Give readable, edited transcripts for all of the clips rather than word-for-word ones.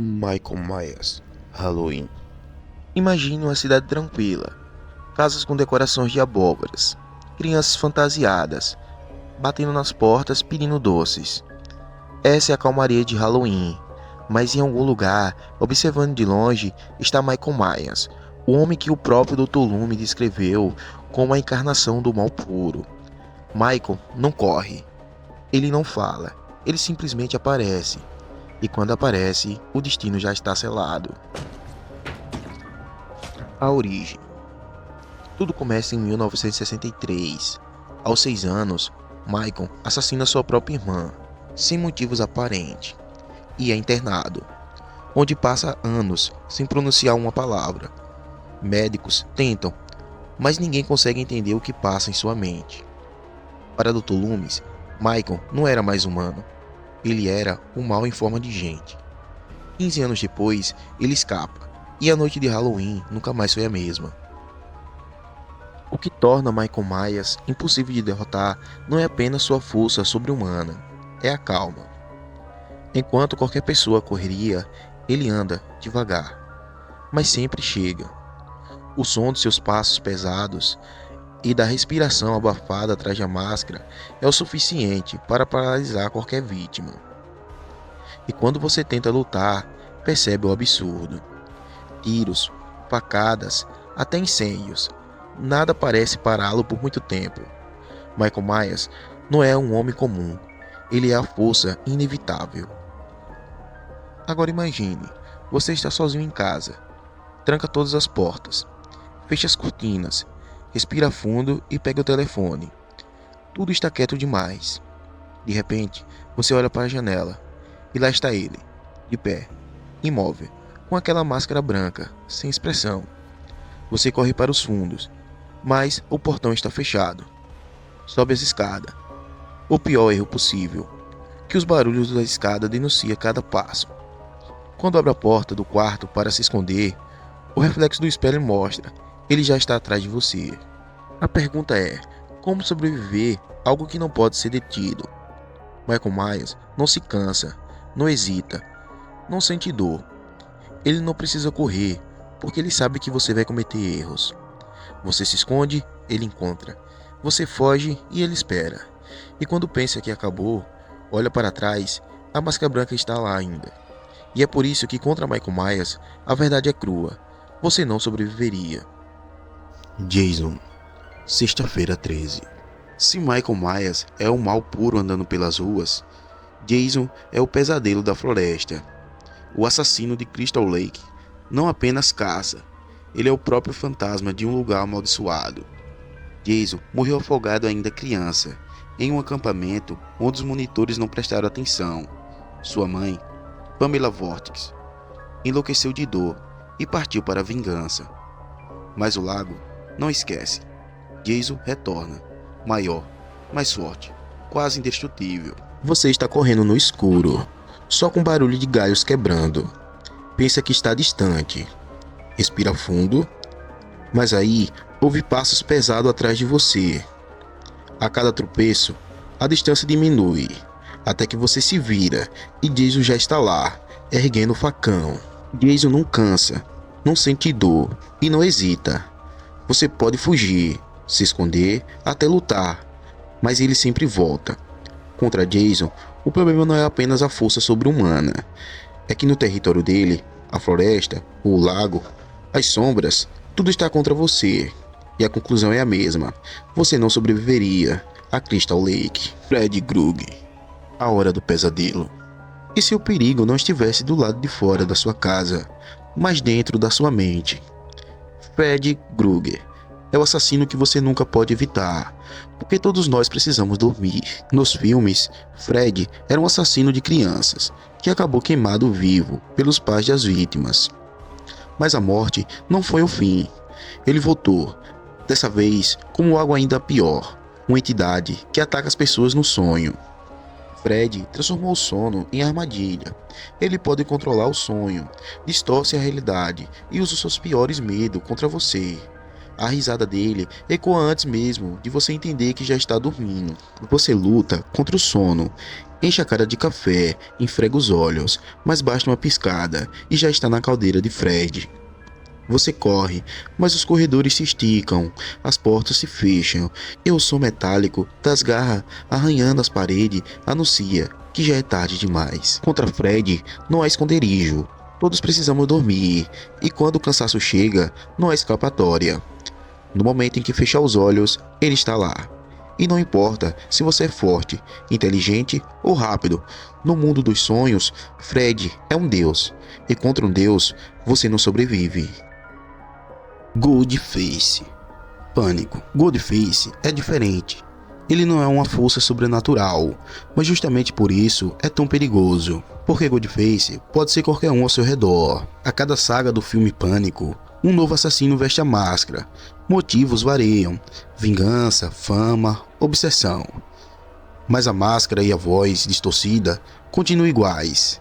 Michael Myers, Halloween. Imagine uma cidade tranquila, casas com decorações de abóboras, crianças fantasiadas, batendo nas portas pedindo doces. Essa é a calmaria de Halloween, mas em algum lugar, observando de longe, está Michael Myers, o homem que o próprio Dr. Loomis descreveu como a encarnação do mal puro. Michael não corre, ele não fala, ele simplesmente aparece. E quando aparece, o destino já está selado. A origem. Tudo começa em 1963. Aos 6 anos, Michael assassina sua própria irmã, sem motivos aparentes, e é internado, onde passa anos sem pronunciar uma palavra. Médicos tentam, mas ninguém consegue entender o que passa em sua mente. Para Dr. Loomis, Michael não era mais humano. Ele era o mal em forma de gente. 15 anos depois, ele escapa, e a noite de Halloween nunca mais foi a mesma. O que torna Michael Myers impossível de derrotar não é apenas sua força sobre-humana, é a calma. Enquanto qualquer pessoa correria, ele anda devagar, mas sempre chega. O som de seus passos pesados e da respiração abafada atrás da máscara é o suficiente para paralisar qualquer vítima. E quando você tenta lutar, percebe o absurdo. Tiros, facadas, até incêndios. Nada parece pará-lo por muito tempo. Michael Myers não é um homem comum. Ele é a força inevitável. Agora imagine, você está sozinho em casa. Tranca todas as portas. Fecha as cortinas. Respira fundo e pega o telefone. Tudo está quieto demais. De repente, você olha para a janela. E lá está ele, de pé, imóvel, com aquela máscara branca, sem expressão. Você corre para os fundos, mas o portão está fechado. Sobe as escadas. O pior erro possível, que os barulhos da escada denunciam cada passo. Quando abre a porta do quarto para se esconder, o reflexo do espelho mostra, ele já está atrás de você. A pergunta é, como sobreviver a algo que não pode ser detido? Michael Myers não se cansa, não hesita, não sente dor. Ele não precisa correr, porque ele sabe que você vai cometer erros. Você se esconde, ele encontra. Você foge e ele espera. E quando pensa que acabou, olha para trás, a máscara branca está lá ainda. E é por isso que contra Michael Myers, a verdade é crua. Você não sobreviveria. Jason, sexta-feira 13. Se Michael Myers é o mal puro andando pelas ruas, Jason é o pesadelo da floresta. O assassino de Crystal Lake não apenas caça, ele é o próprio fantasma de um lugar amaldiçoado. Jason morreu afogado ainda criança, em um acampamento onde os monitores não prestaram atenção. Sua mãe, Pamela Vortex, enlouqueceu de dor e partiu para a vingança. Mas o lago não esquece. Jason retorna, maior, mais forte, quase indestrutível. Você está correndo no escuro, só com barulho de galhos quebrando. Pensa que está distante. Respira fundo, mas aí ouve passos pesados atrás de você. A cada tropeço, a distância diminui, até que você se vira e Jason já está lá, erguendo o facão. Jason não cansa, não sente dor e não hesita. Você pode fugir, se esconder, até lutar, mas ele sempre volta. Contra Jason, o problema não é apenas a força sobre-humana, é que no território dele, a floresta, o lago, as sombras, tudo está contra você. E a conclusão é a mesma, você não sobreviveria a Crystal Lake. Fred Krueger, a hora do pesadelo. E se o perigo não estivesse do lado de fora da sua casa, mas dentro da sua mente? Fred Krueger é o assassino que você nunca pode evitar, porque todos nós precisamos dormir. Nos filmes, Fred era um assassino de crianças, que acabou queimado vivo pelos pais das vítimas. Mas a morte não foi o fim. Ele voltou, dessa vez como algo ainda pior, uma entidade que ataca as pessoas no sonho. Fred transformou o sono em armadilha. Ele pode controlar o sonho, distorce a realidade e usa os seus piores medos contra você. A risada dele ecoa antes mesmo de você entender que já está dormindo. Você luta contra o sono, enche a cara de café, esfrega os olhos, mas basta uma piscada e já está na caldeira de Fred. Você corre, mas os corredores se esticam, as portas se fecham e o som metálico das garras arranhando as paredes anuncia que já é tarde demais. Contra Fred, não há esconderijo. Todos precisamos dormir, e quando o cansaço chega, não há escapatória. No momento em que fechar os olhos, ele está lá. E não importa se você é forte, inteligente ou rápido, no mundo dos sonhos, Fred é um deus, e contra um deus, você não sobrevive. Ghostface. Pânico. Ghostface é diferente. Ele não é uma força sobrenatural, mas justamente por isso é tão perigoso. Porque Ghostface pode ser qualquer um ao seu redor. A cada saga do filme Pânico, um novo assassino veste a máscara. Motivos variam: vingança, fama, obsessão. Mas a máscara e a voz distorcida continuam iguais,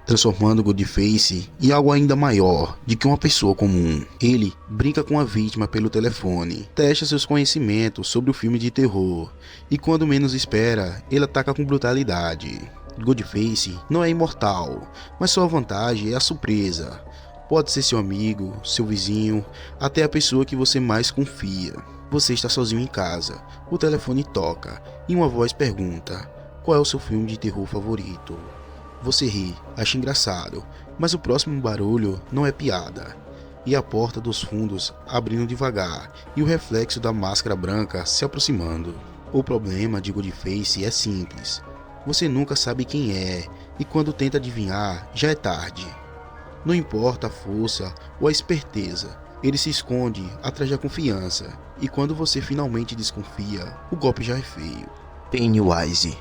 transformando Ghostface em algo ainda maior do que uma pessoa comum. Ele brinca com a vítima pelo telefone, testa seus conhecimentos sobre o filme de terror, e quando menos espera, ele ataca com brutalidade. Ghostface não é imortal, mas sua vantagem é a surpresa. Pode ser seu amigo, seu vizinho, até a pessoa que você mais confia. Você está sozinho em casa, o telefone toca e uma voz pergunta: qual é o seu filme de terror favorito? Você ri, acha engraçado, mas o próximo barulho não é piada. E a porta dos fundos abrindo devagar e o reflexo da máscara branca se aproximando. O problema de Ghostface é simples. Você nunca sabe quem é, e quando tenta adivinhar, já é tarde. Não importa a força ou a esperteza, ele se esconde atrás da confiança, e quando você finalmente desconfia, o golpe já é feio. Pennywise.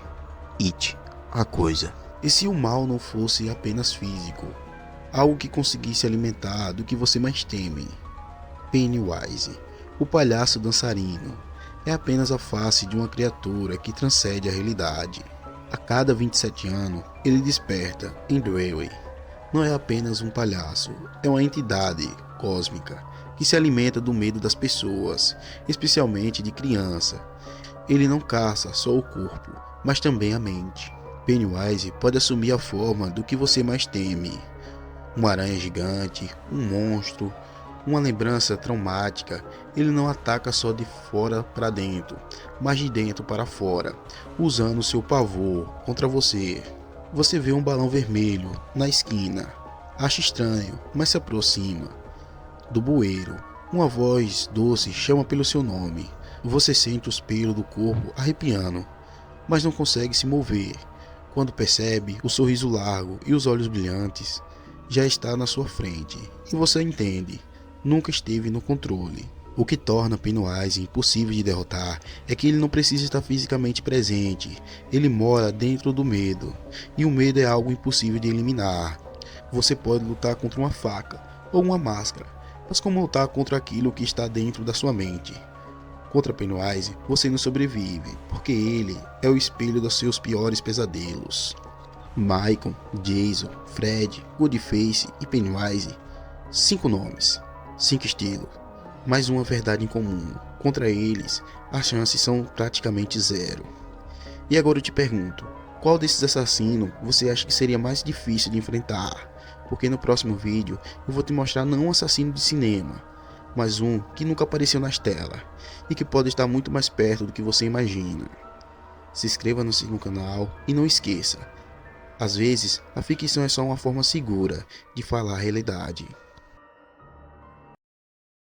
It. A coisa. E se o mal não fosse apenas físico, algo que conseguisse alimentar do que você mais teme? Pennywise, o palhaço dançarino, é apenas a face de uma criatura que transcende a realidade. A cada 27 anos, ele desperta em Derry. Não é apenas um palhaço, é uma entidade cósmica que se alimenta do medo das pessoas, especialmente de criança. Ele não caça só o corpo, mas também a mente. Pennywise pode assumir a forma do que você mais teme: uma aranha gigante, um monstro, uma lembrança traumática. Ele não ataca só de fora para dentro, mas de dentro para fora, usando seu pavor contra você. Você vê um balão vermelho na esquina, acha estranho, mas se aproxima. Do bueiro, uma voz doce chama pelo seu nome. Você sente os pelos do corpo arrepiando, mas não consegue se mover. Quando percebe, o sorriso largo e os olhos brilhantes já está na sua frente, e você entende, nunca esteve no controle. O que torna Pennywise impossível de derrotar é que ele não precisa estar fisicamente presente, ele mora dentro do medo, e o medo é algo impossível de eliminar. Você pode lutar contra uma faca ou uma máscara, mas como lutar contra aquilo que está dentro da sua mente? Contra Pennywise, você não sobrevive, porque ele é o espelho dos seus piores pesadelos. Michael, Jason, Fred, Ghostface e Pennywise. 5 nomes, 5 estilos, mas uma verdade em comum: contra eles, as chances são praticamente zero. E agora eu te pergunto, qual desses assassinos você acha que seria mais difícil de enfrentar? Porque no próximo vídeo eu vou te mostrar não um assassino de cinema, mas um que nunca apareceu nas telas e que pode estar muito mais perto do que você imagina. Se inscreva no canal e não esqueça, às vezes a ficção é só uma forma segura de falar a realidade.